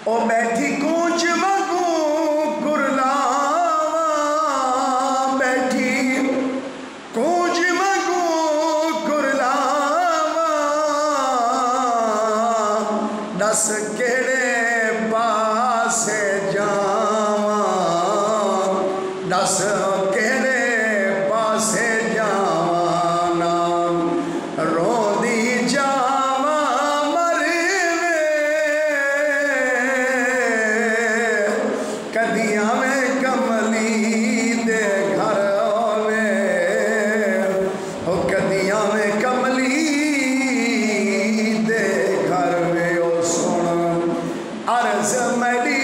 ओ बैठी कूच मगू कुरलावा, बैठी कूच मगू कुरलावा, दस केड़े पासे जावा, दस केड़े पासे जावा ना, रोंदी जावा मरवे, कदियां में कमली दे घर आवे, ओ कदियां में कमली दे घर वे। ओ सुन अर्ज मेरी